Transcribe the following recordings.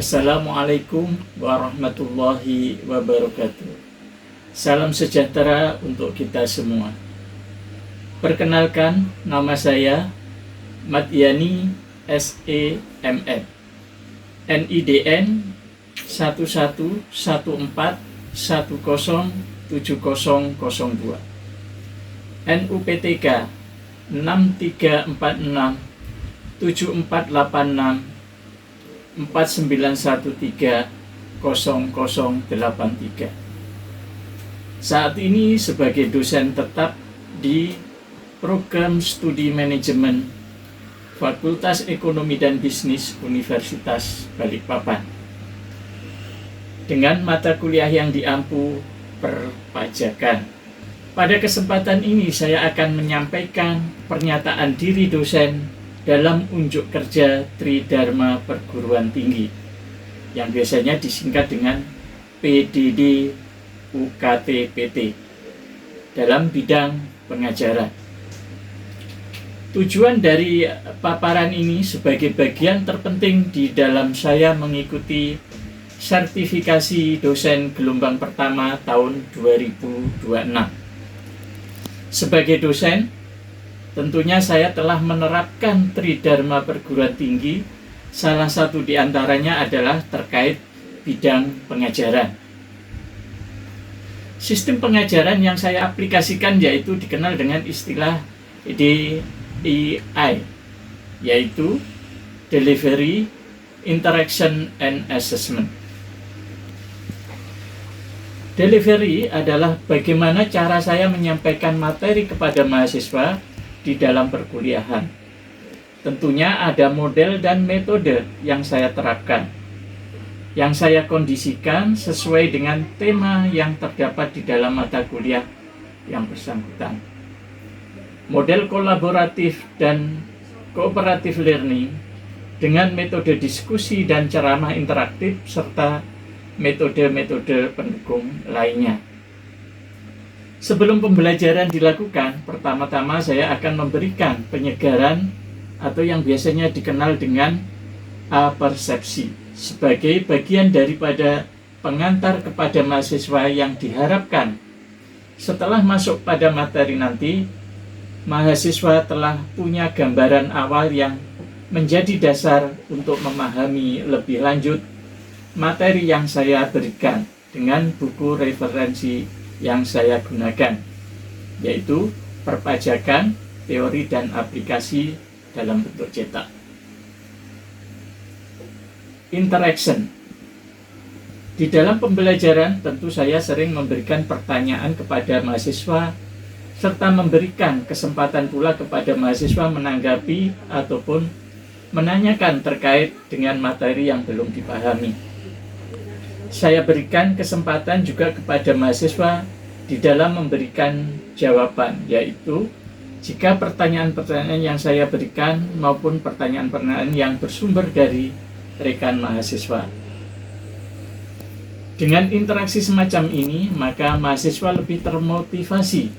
Assalamualaikum warahmatullahi wabarakatuh. Salam sejahtera untuk kita semua. Perkenalkan, nama saya Madyani SEMN, NIDN 1114107002, NUPTK 63467486 49130083. Saat ini sebagai dosen tetap di Program Studi Manajemen Fakultas Ekonomi dan Bisnis Universitas Balikpapan dengan mata kuliah yang diampu perpajakan. Pada kesempatan ini saya akan menyampaikan pernyataan diri dosen dalam unjuk kerja Tridharma Perguruan Tinggi yang biasanya disingkat dengan PDD UKT-PT dalam bidang pengajaran. Tujuan dari paparan ini sebagai bagian terpenting di dalam saya mengikuti sertifikasi dosen gelombang pertama tahun 2026. Sebagai dosen, tentunya saya telah menerapkan Tridharma Perguruan Tinggi. Salah satu di antaranya adalah terkait bidang pengajaran. Sistem pengajaran yang saya aplikasikan yaitu dikenal dengan istilah DEI, yaitu Delivery, Interaction, and Assessment. Delivery adalah bagaimana cara saya menyampaikan materi kepada mahasiswa di dalam perkuliahan. Tentunya ada model dan metode yang saya terapkan, yang saya kondisikan sesuai dengan tema yang terdapat di dalam mata kuliah yang bersangkutan. Model kolaboratif dan kooperatif learning dengan metode diskusi dan ceramah interaktif serta metode-metode pendukung lainnya. Sebelum pembelajaran dilakukan, pertama-tama saya akan memberikan penyegaran atau yang biasanya dikenal dengan apersepsi sebagai bagian daripada pengantar kepada mahasiswa yang diharapkan setelah masuk pada materi nanti, mahasiswa telah punya gambaran awal yang menjadi dasar untuk memahami lebih lanjut materi yang saya berikan dengan buku referensi yang saya gunakan, yaitu perpajakan, teori dan aplikasi dalam bentuk cetak. Interaction. Di dalam pembelajaran tentu saya sering memberikan pertanyaan kepada mahasiswa serta memberikan kesempatan pula kepada mahasiswa menanggapi ataupun menanyakan terkait dengan materi yang belum dipahami. Saya berikan kesempatan juga kepada mahasiswa di dalam memberikan jawaban, yaitu jika pertanyaan-pertanyaan yang saya berikan maupun pertanyaan-pertanyaan yang bersumber dari rekan mahasiswa. Dengan interaksi semacam ini, maka mahasiswa lebih termotivasi,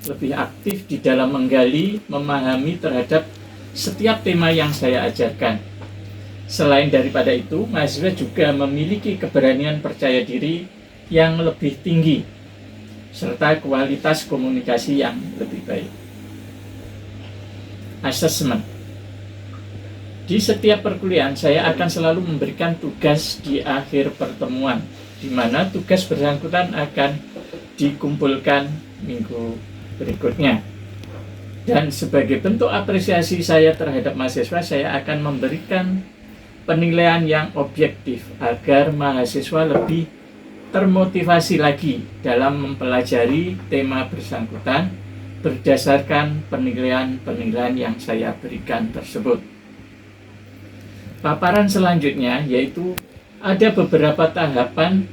lebih aktif di dalam menggali, memahami terhadap setiap tema yang saya ajarkan. Selain daripada itu, mahasiswa juga memiliki keberanian percaya diri yang lebih tinggi, serta kualitas komunikasi yang lebih baik. Assessment. Di setiap perkuliahan, saya akan selalu memberikan tugas di akhir pertemuan, di mana tugas bersangkutan akan dikumpulkan minggu berikutnya. Dan sebagai bentuk apresiasi saya terhadap mahasiswa, saya akan memberikan penilaian yang objektif agar mahasiswa lebih termotivasi lagi dalam mempelajari tema bersangkutan berdasarkan penilaian-penilaian yang saya berikan tersebut. Paparan selanjutnya yaitu ada beberapa tahapan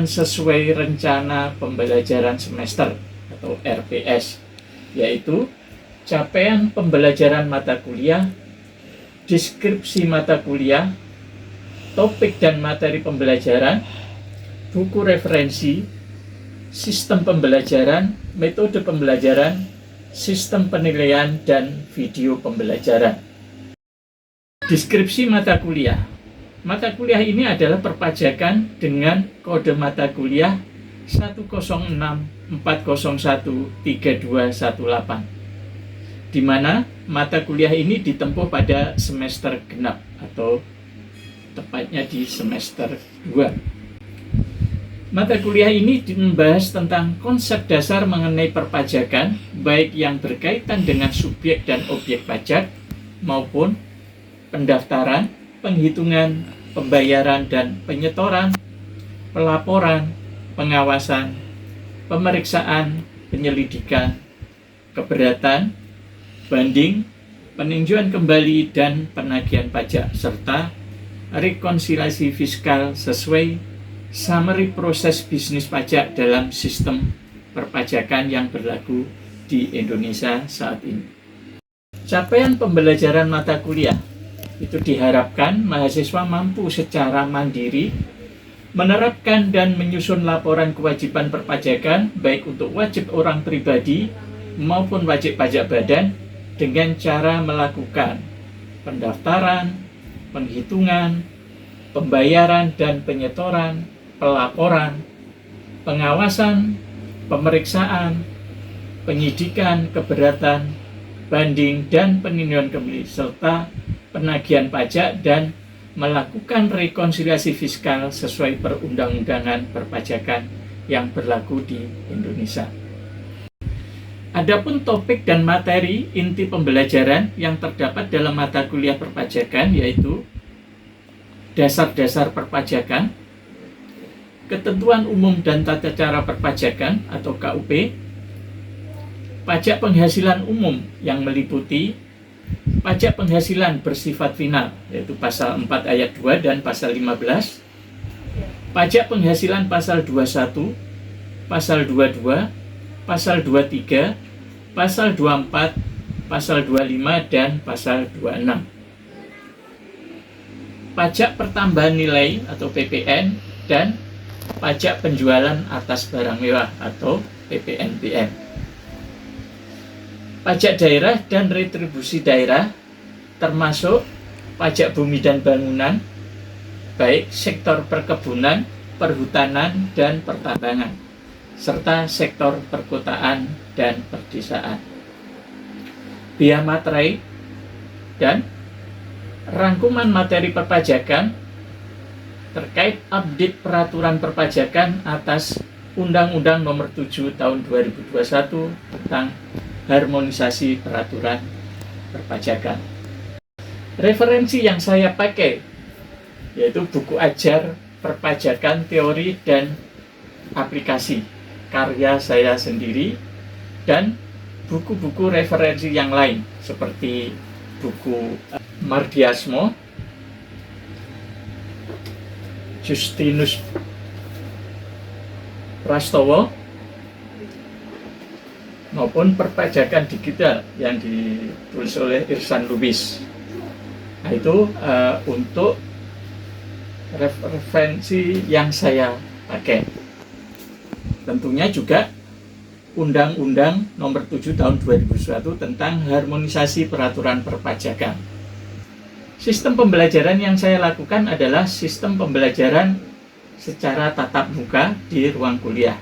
sesuai rencana pembelajaran semester atau RPS, yaitu capaian pembelajaran mata kuliah, deskripsi mata kuliah, topik dan materi pembelajaran, buku referensi, sistem pembelajaran, metode pembelajaran, sistem penilaian, dan video pembelajaran. Deskripsi mata kuliah. Mata kuliah ini adalah perpajakan dengan kode mata kuliah 10640132118, di mana mata kuliah ini ditempuh pada semester genap atau tepatnya di semester 2. Mata kuliah ini membahas tentang konsep dasar mengenai perpajakan, baik yang berkaitan dengan subjek dan objek pajak maupun pendaftaran, penghitungan, pembayaran dan penyetoran, pelaporan, pengawasan, pemeriksaan, penyelidikan, keberatan, banding, peninjauan kembali dan penagihan pajak, serta rekonsiliasi fiskal sesuai summary proses bisnis pajak dalam sistem perpajakan yang berlaku di Indonesia saat ini. Capaian pembelajaran mata kuliah itu diharapkan mahasiswa mampu secara mandiri menerapkan dan menyusun laporan kewajiban perpajakan baik untuk wajib orang pribadi maupun wajib pajak badan dengan cara melakukan pendaftaran, penghitungan, pembayaran dan penyetoran, pelaporan, pengawasan, pemeriksaan, penyidikan, keberatan, banding, dan peninjauan kembali, serta penagihan pajak dan melakukan rekonsiliasi fiskal sesuai perundang-undangan perpajakan yang berlaku di Indonesia. Adapun topik dan materi inti pembelajaran yang terdapat dalam mata kuliah perpajakan yaitu dasar-dasar perpajakan, ketentuan umum dan tata cara perpajakan atau KUP, pajak penghasilan umum yang meliputi pajak penghasilan bersifat final yaitu pasal 4 ayat 2 dan pasal 15, pajak penghasilan pasal 21, pasal 22, pasal 23, pasal 24, pasal 25 dan pasal 26. Pajak pertambahan nilai atau PPN dan pajak penjualan atas barang mewah atau PPNBM. Pajak daerah dan retribusi daerah termasuk pajak bumi dan bangunan, baik sektor perkebunan, perhutanan, dan pertambangan, serta sektor perkotaan dan perdesaan. Biaya materai dan rangkuman materi perpajakan terkait update peraturan perpajakan atas Undang-Undang Nomor 7 Tahun 2021 tentang harmonisasi peraturan perpajakan. Referensi yang saya pakai yaitu buku ajar perpajakan teori dan aplikasi karya saya sendiri dan buku-buku referensi yang lain seperti buku Mardiasmo, Justinus Prastowo maupun perpajakan digital yang ditulis oleh Irsan Lubis. Nah, itu untuk referensi yang saya pakai. Tentunya juga Undang-Undang Nomor 7 Tahun 2001 tentang harmonisasi peraturan perpajakan. Sistem pembelajaran yang saya lakukan adalah sistem pembelajaran secara tatap muka di ruang kuliah.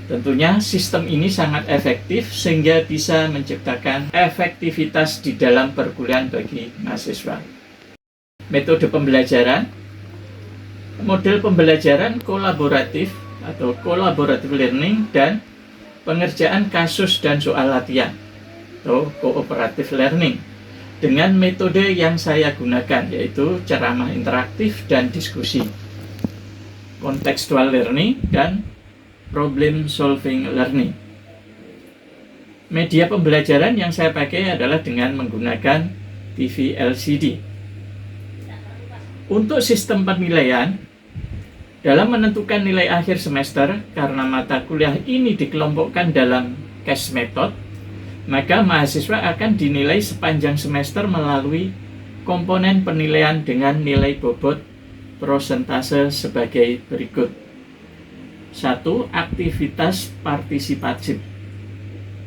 Tentunya sistem ini sangat efektif sehingga bisa menciptakan efektivitas di dalam perkuliahan bagi mahasiswa. Metode pembelajaran, model pembelajaran kolaboratif atau collaborative learning dan pengerjaan kasus dan soal latihan atau cooperative learning dengan metode yang saya gunakan yaitu ceramah interaktif dan diskusi, contextual learning dan problem solving learning. Media pembelajaran yang saya pakai adalah dengan menggunakan TV LCD. Untuk sistem penilaian, dalam menentukan nilai akhir semester karena mata kuliah ini dikelompokkan dalam case method, maka mahasiswa akan dinilai sepanjang semester melalui komponen penilaian dengan nilai bobot prosentase sebagai berikut. 1. Aktivitas partisipatif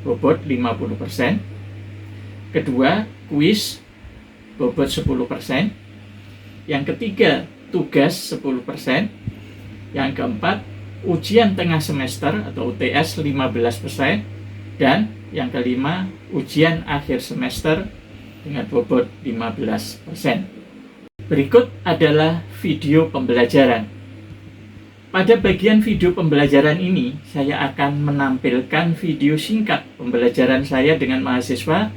bobot 50%. Kedua, kuis bobot 10%. Yang ketiga, tugas 10%. Yang keempat, ujian tengah semester atau UTS 15%. Dan yang kelima, ujian akhir semester dengan bobot 15%. Berikut adalah video pembelajaran. Pada bagian video pembelajaran ini, saya akan menampilkan video singkat pembelajaran saya dengan mahasiswa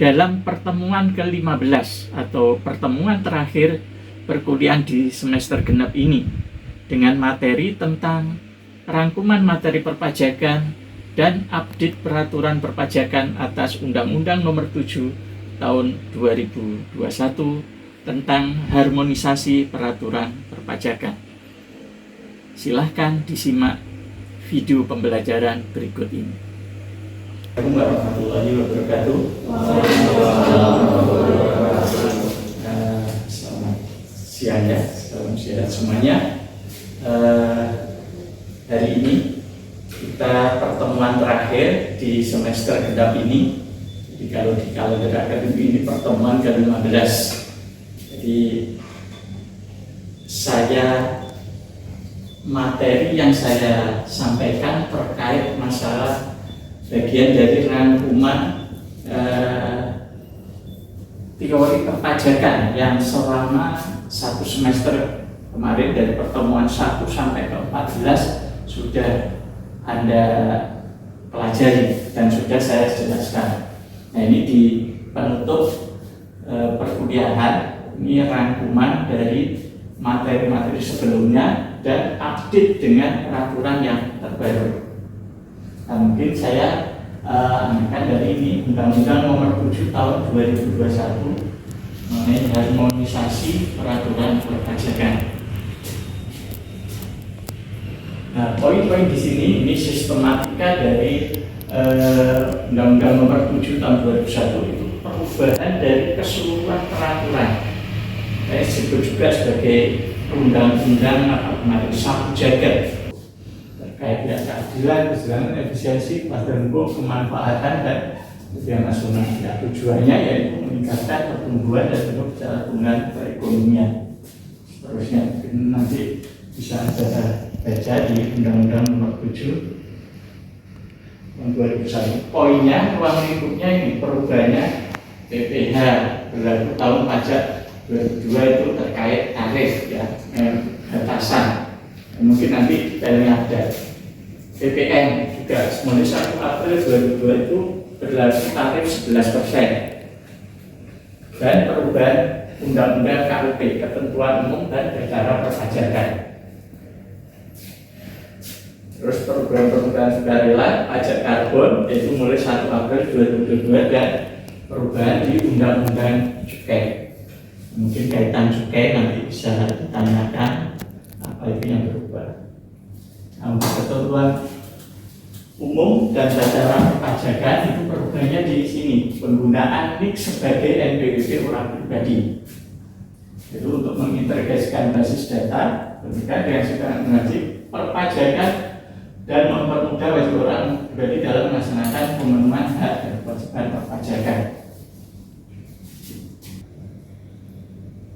dalam pertemuan ke-15 atau pertemuan terakhir perkuliahan di semester genap ini dengan materi tentang rangkuman materi perpajakan dan update peraturan perpajakan atas Undang-Undang Nomor 7 tahun 2021 tentang harmonisasi peraturan perpajakan. Silahkan disimak video pembelajaran berikut ini. Assalamualaikum warahmatullahi wabarakatuh. Selamat siang ya, salam sehat semuanya. Hari ini kita pertemuan terakhir di semester genap ini. Jadi kalau di kalender akademik ini pertemuan ke-15. Jadi materi yang saya sampaikan terkait masalah bagian dari rangkuman teori perpajakan yang selama satu semester kemarin dari pertemuan 1 sampai ke 14 sudah Anda pelajari dan sudah saya jelaskan. Nah, ini di penutup perkuliahan, ini rangkuman dari materi-materi sebelumnya dan update dengan peraturan yang terbaru. Nah, mungkin saya ambilkan dari ini Undang-Undang Nomor 7 tahun 2021 mengenai harmonisasi peraturan perpajakan. Nah, poin-poin di sini ini sistematika dari Undang-Undang Nomor 7 tahun 2001 itu perubahan dari keseluruhan peraturan. Saya sebut juga sebagai undang-undang sapu jagat terkait dengan keadilan, keselamatan, efisiensi, kepastian hukum, kemanfaatan dan kepentingan nasional. Ya, tujuannya yaitu meningkatkan pertumbuhan dan pertumbuhan perekonomian. Seterusnya nanti bisa Anda baca di Undang-Undang Nomor 7 tahun 2001. Poinnya, ruang lingkupnya ini perubahannya PPh berlaku tahun pajak 2002 itu terkait tarif ya, batasan. Mungkin nanti detailnya ada. PPN juga mulai 1 April 2002 itu berlaku tarif 11%. Dan perubahan Undang-Undang KUP, Ketentuan Umum dan Perkara Perpajakan. Terus perubahan sukarela pajak karbon yaitu mulai 1 April 2022 dan perubahan di Undang-Undang Cukai. Mungkin kaitan cukai nanti bisa ditanyakan apa itu yang berubah. Nah, untuk ketentuan umum dan tata perpajakan itu perubahannya di sini, penggunaan NIK sebagai NPWP orang pribadi. Itu untuk mengintegrasikan basis data berkaitan dengan segala wajib perpajakan dan mempermudah wajib orang pribadi dalam melaksanakan pemenuhan hak dan kewajiban perpajakan.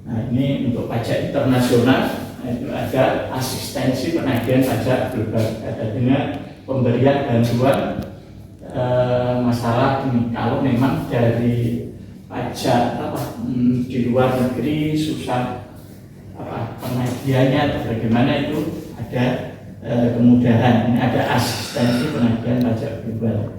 Nah, ini untuk pajak internasional, itu ada asistensi penagihan pajak global, ada dengan pemberian bantuan masalah ini. Kalau memang dari pajak di luar negeri susah penagihannya atau bagaimana itu ada kemudahan. Ini ada asistensi penagihan pajak global.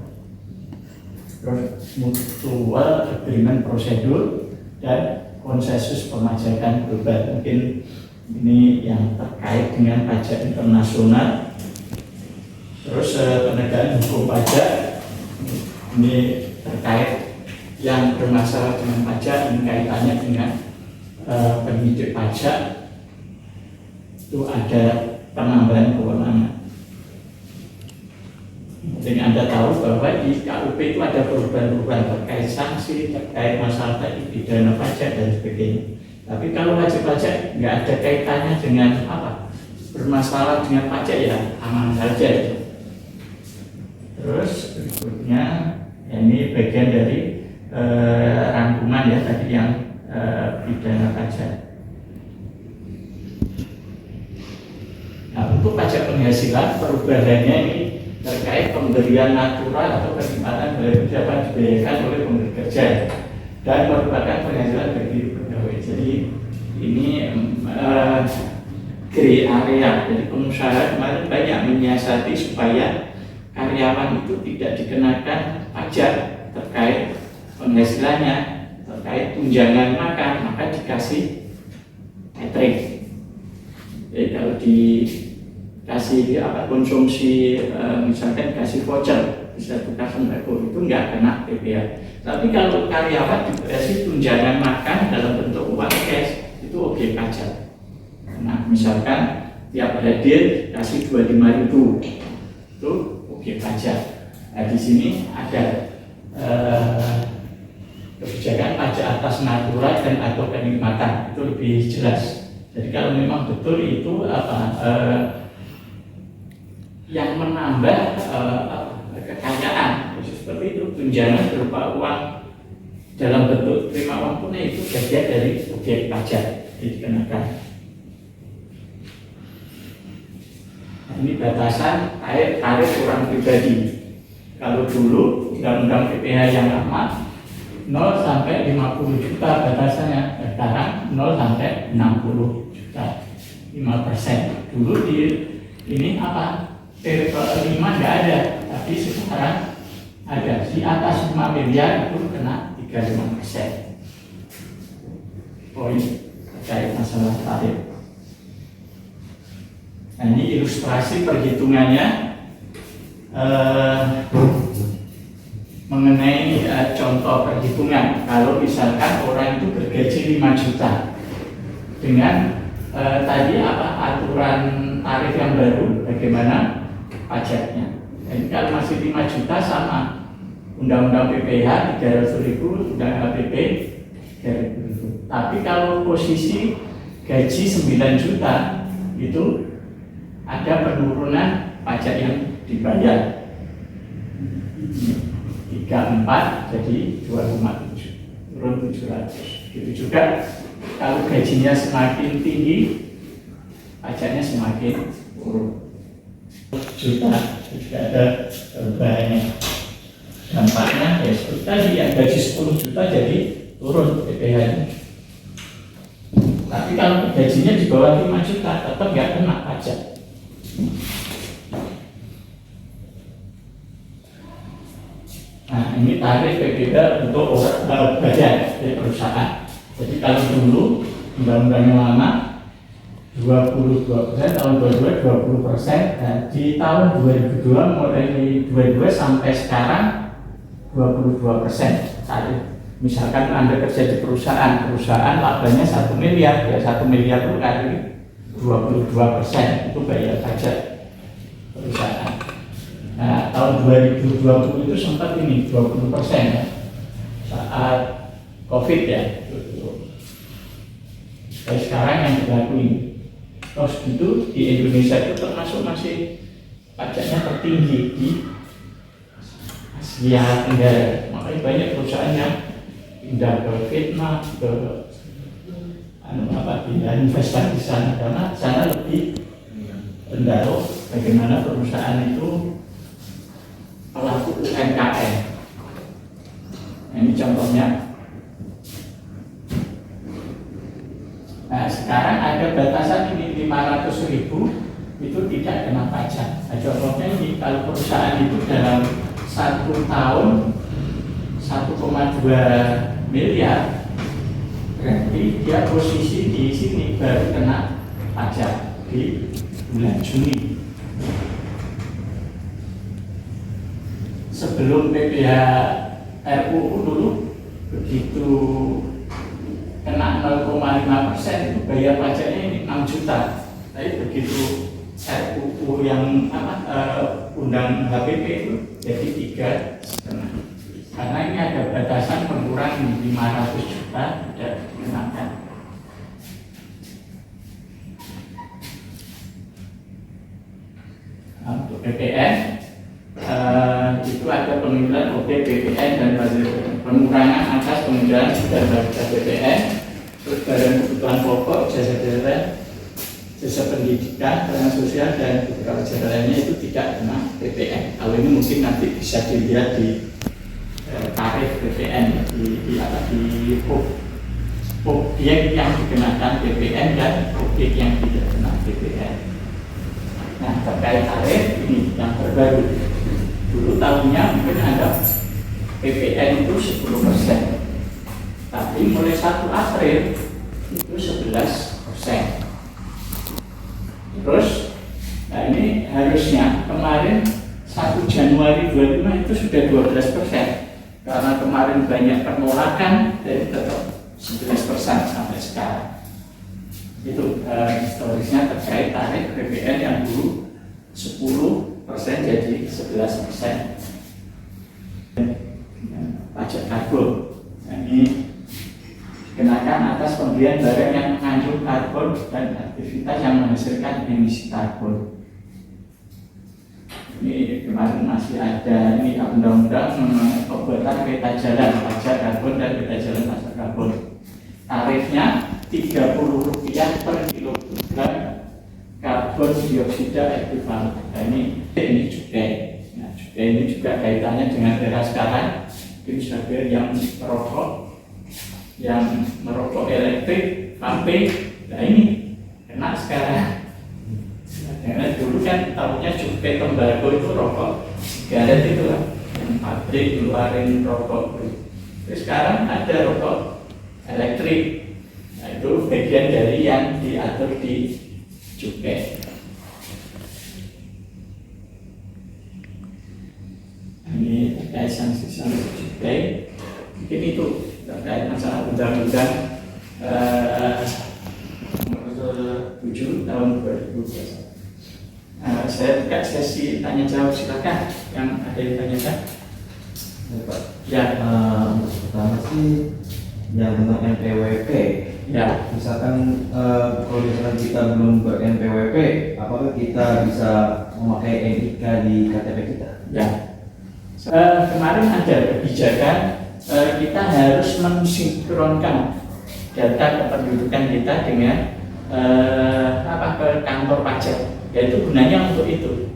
Terus mutual agreement prosedur dan konsensus pemajakan global. Mungkin ini yang terkait dengan pajak internasional. Terus penegakan hukum pajak ini terkait yang bermasalah dengan pajak, ini kaitannya dengan penyidik pajak itu ada penambahan kewenangan. Jadi Anda tahu bahwa di KUP itu ada perubahan-perubahan terkait sanksi, terkait masalah tadi pidana pajak dan sebagainya. Tapi kalau wajib pajak nggak ada kaitannya dengan bermasalah dengan pajak ya aman saja. Terus berikutnya ini bagian dari rangkuman ya tadi yang pidana pajak. Untuk pajak penghasilan, perubahannya ini terkait pemberian natural atau kenikmatan dari dapat dibayarkan oleh pemberi kerja dan merupakan penghasilan bagi pegawai. Jadi ini gray area. Jadi pengusaha kemarin banyak menyiasati supaya karyawan itu tidak dikenakan pajak terkait penghasilannya, terkait tunjangan makan, maka dikasih catering. Jadi kalau dikasih konsumsi, misalkan dikasih voucher bisa tukar sembako, itu nggak kena PPh. Tapi kalau karyawan dikasih tunjangan makan dalam bentuk uang cash, itu oke pajak. Nah, misalkan tiap hadir kasih 25.000, itu oke pajak. Nah, di sini ada kebijakan pajak atas natural dan atau kenikmatan, itu lebih jelas. Jadi kalau memang betul itu yang menambah kekayaan, seperti itu tunjangan berupa uang dalam bentuk terima uang tunai, itu bagian dari objek pajak yang dikenakan. Nah, ini batasan tarif orang pribadi. Kalau dulu undang-undang PPh yang lama 0 sampai 50 juta batasannya, sekarang 0 sampai 60 juta, 5%. Dulu di ini TRP 5 nggak ada, tapi sekarang ada. Di atas 5 miliar itu kena 35%. Poin terkait masalah tarif. Nah, ini ilustrasi perhitungannya mengenai contoh perhitungan. Kalau misalkan orang itu bergaji 5 juta dengan tadi aturan tarif yang baru, bagaimana pajaknya. Jadi kalau masih 5 juta sama undang-undang PPh 300.000, undang HPP 300.000. Tapi kalau posisi gaji 9 juta itu ada penurunan pajak yang dibayar 34 jadi 2,7, turun 700. Gitu juga kalau gajinya semakin tinggi, pajaknya semakin turun. Juta juga ada perubahannya. Dampaknya ya seperti tadi, yang gaji 10 juta jadi turun PPh-nya. Tapi kalau gajinya di bawah 5 juta tetap nggak kena pajak. Nah, ini tarif PPh untuk badan dari perusahaan. Jadi kalau dulu undang-undang yang lama 22%, tahun 2022 20%, dan di tahun 2002 mulai 22 sampai sekarang 22% tarif. Misalkan Anda kerja di perusahaan labanya 1 miliar, ya 1 miliar itu kali 22% itu bayar pajak perusahaan. Nah, tahun 2020 itu sempat ini 20% ya, saat COVID ya. Tapi sekarang yang berlaku ini, terus itu di Indonesia itu termasuk masih pajaknya tertinggi di Asia Tenggara. Makanya banyak perusahaan yang pindah ke Vietnam, ke pindah investasi di sana karena sana lebih rendah. Bagaimana perusahaan itu pelaku UMKM. Nah, ini contohnya. Nah, sekarang ada batasan ini 500.000 itu tidak kena pajak. Nah, contohnya ini kalau perusahaan itu dalam 1 tahun 1,2 miliar, berarti dia posisi di sini baru kena pajak di bulan Juni. Sebelum PPh RUU dulu begitu kena 0,5% itu bayar pajaknya ini 6 juta. Tapi begitu RUU yang undang HPP itu jadi 3,5. Karena ini ada batasan pengurangan 500 juta tidak dikenakan. Nah, untuk PPN itu ada pengunduran objek PPN dan pengurangan atas pengunduran dan harga PPN, terus badan kebutuhan pokok, jasa darat, jasa pendidikan, pelayanan sosial dan beberapa jasa lainnya itu tidak kena PPN. Kalau ini mungkin nanti bisa dilihat di tarif PPN di objek yang dikenakan PPN dan objek yang tidak kena PPN. Nah, terkait tarif ini yang terbaru. Dulu tahunnya mungkin ada PPN itu 10%, tapi mulai 1 April itu 11%. Terus, nah ini harusnya kemarin 1 Januari 25 itu sudah 12%. Karena kemarin banyak penolakan, jadi tetap 11% sampai sekarang. Itu historisnya terkait tarif PPN yang dulu 10% jadi 11%. Pajak karbon, nah, ini dikenakan atas pembelian barang yang mengandung karbon dan aktivitas yang menghasilkan emisi karbon. Ini kemarin masih ada ini undang-undang pembuatan peta jalan pajak karbon dan peta jalan pajak karbon. Tarifnya Rp30 per kilogram karbon dioksida ekuivalen. Nah, ini cukai. Nah, cukai ini juga kaitannya dengan era sekarang. Mungkin sebagai yang merokok elektrik, vape, nah ini kena sekarang. Karena dulu kan tahunya cukai tembakau itu rokok sigaret itu lah, yang pabrik keluarin rokok. Terus sekarang ada rokok elektrik, nah itu bagian dari yang diatur di cukai. Ini terkait sanksi-sanksi cukai. Mungkin itu terkait masalah undang-undang nomor 7 tahun 2021. Saya buka sesi tanya jawab, silakan yang ada yang tanyakan. Ya, pertama sih yang tentang NPWP. Ya, misalkan kalau misalkan kita belum ber-NPWP, apakah kita bisa memakai NIK di KTP kita? Ya. Kemarin ada kebijakan kita harus mensinkronkan data kependudukan kita dengan ke kantor pajak. Yaitu gunanya untuk itu.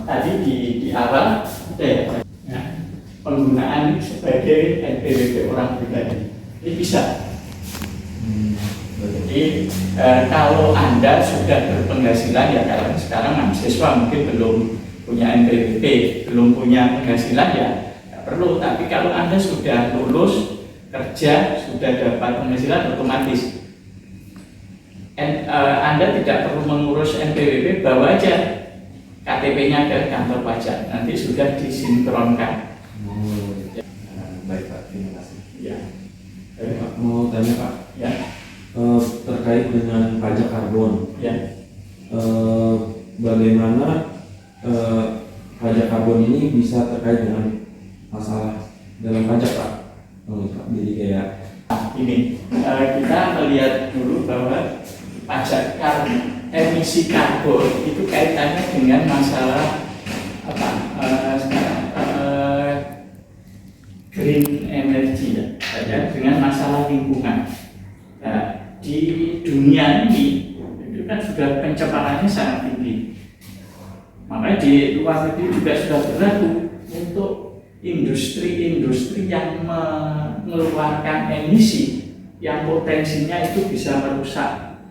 Tadi di awal ya, penggunaan sebagai NPWP orang pribadi ini bisa. Jadi kalau Anda sudah berpenghasilan, ya kalau sekarang mahasiswa mungkin belum punya NPWP, belum punya penghasilan, ya nggak perlu. Tapi kalau Anda sudah lulus kerja, sudah dapat penghasilan, otomatis Anda tidak perlu mengurus NPWP, bawa aja KTP-nya ke kantor pajak, nanti sudah disinkronkan. Baik Pak, terima kasih. Ya. Pak, mau tanya Pak, Ya. Terkait dengan pajak karbon. Ya. Bagaimana pajak karbon ini bisa terkait dengan masalah dalam pajak Pak? Jadi kayak ini kita melihat dulu bahwa pajak emisi karbon itu kaitannya dengan masalah green energy, ya, dengan masalah lingkungan. Nah, di dunia ini itu kan sudah pencemarannya sangat tinggi. Makanya di luar negeri juga sudah berlaku untuk industri-industri yang mengeluarkan emisi yang potensinya itu bisa merusak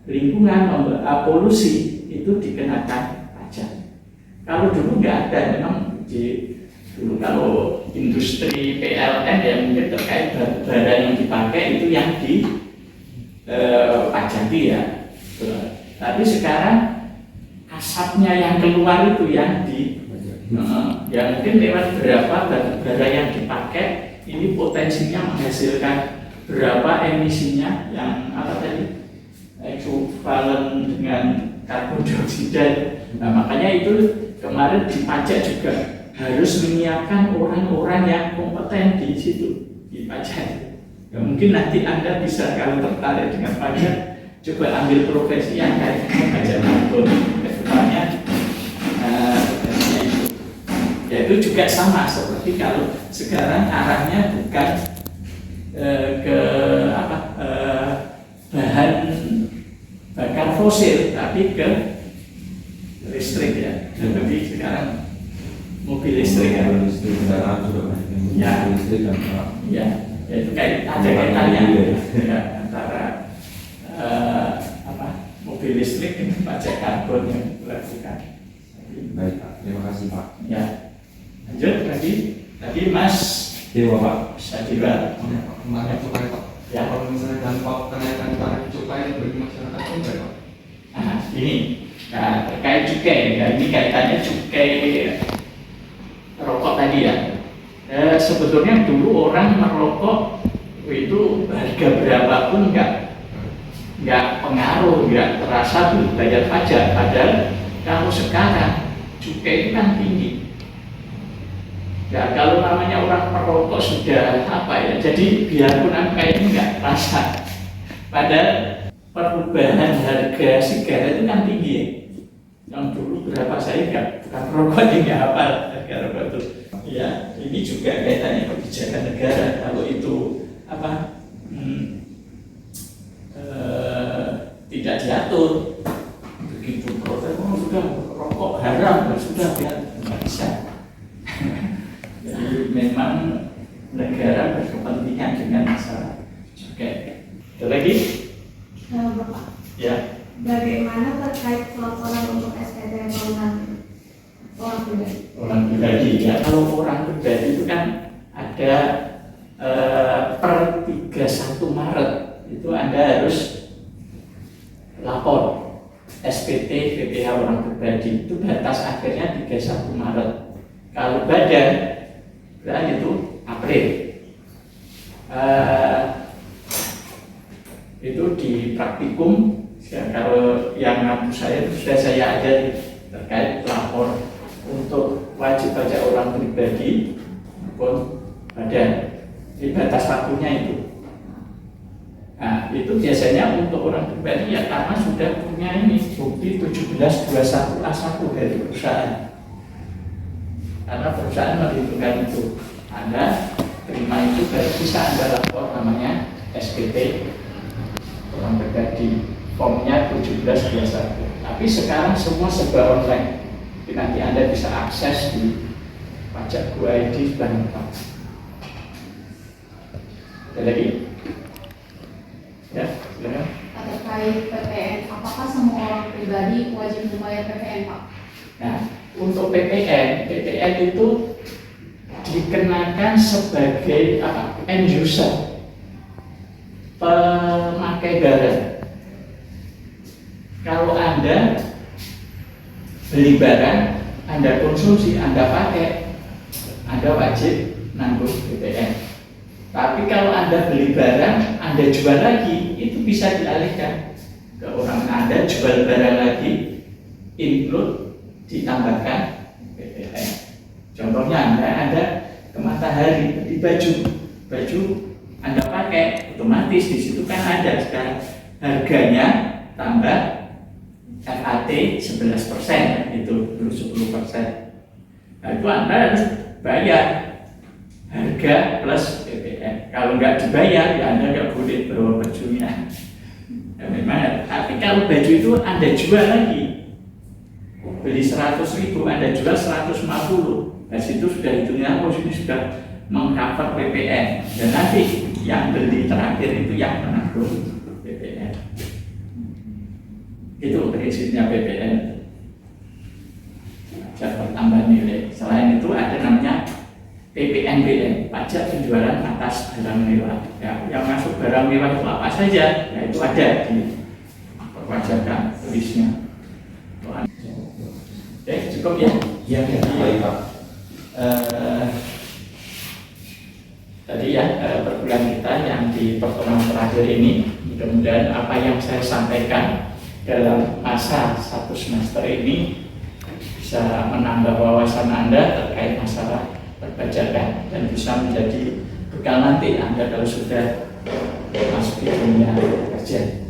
lingkungan, polusi, itu dikenakan pajak. Kalau dulu nggak ada, memang dulu kalau industri PLN ya mungkin terkait bara yang dipakai itu yang dipajaki ya. Tapi sekarang asapnya yang keluar itu yang ya mungkin lewat berapa bara yang dipakai ini potensinya menghasilkan berapa emisinya yang ekuivalen dengan karbon dioksida. Nah, makanya itu kemarin di pajak juga harus menyiapkan orang-orang yang kompeten di situ di pajak. Ya, mungkin nanti Anda bisa kalau tertarik dengan pajak coba ambil profesi yang kayak pajak karbon. Kedepannya ya itu juga sama seperti kalau sekarang arahnya bukan ke bahan bakar fosil tapi ke listrik ya. Jadi sekarang mobil listrik ya. Listrik kendaraan juga banyak yang Ya. listrik kan Pak. Ya, itu kayak ada kaitannya ya, antara mobil listrik dengan pajak karbon yang dilakukan. Baik Pak, terima kasih Pak. Ya, lanjut lagi. Tadi Mas Dewa Pak. Sadira. Kemarin cukai Pak. Ya. Kalau misalnya dampak kenaikan tarif cukai bagi masyarakat itu enggak Pak? Nah, ini terkait cukai. Ya, ini kaitannya cukai rokok tadi ya. Sebetulnya dulu orang merokok itu harga berapapun nggak pengaruh, nggak terasa tuh bayar pajak. Padahal kalau sekarang cukai itu kan tinggi. Ya kalau namanya orang merokok sudah apa ya, jadi biarpun angka ini nggak terasa. Padahal perubahan harga sigaret itu kan tinggi ya. Yang dulu berapa saya bukan merokok jadi nggak hafal harga rokok itu. Ya ini juga kaitannya kebijakan negara. Kalau itu apa tidak diatur, begitu protes sudah rokok haram, sudah biar nggak bisa. Jadi memang negara berkepentingan dengan masalah cukai. Ada lagi? Bapak, Ya. bagaimana terkait pelaporan untuk SPT bangunan orang pribadi? Orang pribadi ya. Kalau orang pribadi itu kan ada per 31 Maret itu Anda harus lapor SPT BPH orang pribadi, itu batas akhirnya 31 Maret. Kalau badan itu April. Itu di praktikum ya, kalau yang ngaku saya itu sudah saya ajari terkait lapor untuk wajib pajak orang pribadi maupun badan. Di batas waktunya itu. Nah, itu biasanya untuk orang pribadi ya karena sudah punya ini bukti 1721A1 dari perusahaan. Karena perusahaan menentukan itu. Anda terima itu baru bisa Anda lapor namanya SPT orang pribadi. Formnya 1721. Tapi sekarang semua serba online. Jadi nanti Anda bisa akses di pajak Go.id dan lengkap. Ada lagi? Ya, silakan. Terkait PPN, apakah semua orang pribadi wajib membayar PPN, Pak? Nah, untuk PPN itu dikenakan sebagai end user, pemakai barang. Kalau Anda beli barang, Anda konsumsi, Anda pakai, Anda wajib nanggung PPN. Tapi kalau Anda beli barang, Anda jual lagi, itu bisa dialihkan ke orang Anda, jual barang lagi, include ditambahkan PPN. Contohnya Anda ke Matahari, di baju Anda pakai, otomatis di situ kan ada sekarang harganya tambah VAT 11%, itu dulu 10%. Nah itu Anda harus bayar harga plus PPN. Kalau nggak dibayar, ya Anda nggak boleh bawa bajunya. Ya, memang. Tapi kalau baju itu Anda jual lagi, beli 100.000, Anda jual 150. Nah situ sudah hitungnya, ini sudah mengcover PPN. Dan nanti yang beli terakhir itu yang menanggung PPN. Itu prinsipnya PPN. Pajak pertambahan nilai. Selain itu ada namanya PPNBM, pajak penjualan atas barang mewah. Ya, yang masuk barang mewah itu apa saja? Ya itu ada di perpajakan tulisnya. Oke, cukup ya. Iya, baik Pak. Tadi ya perkuliahan kita yang di pertemuan terakhir ini, mudah-mudahan apa yang saya sampaikan dalam masa 1 semester ini bisa menambah wawasan Anda terkait masalah perpajakan dan bisa menjadi bekal nanti Anda kalau sudah masuk ke dunia kerja.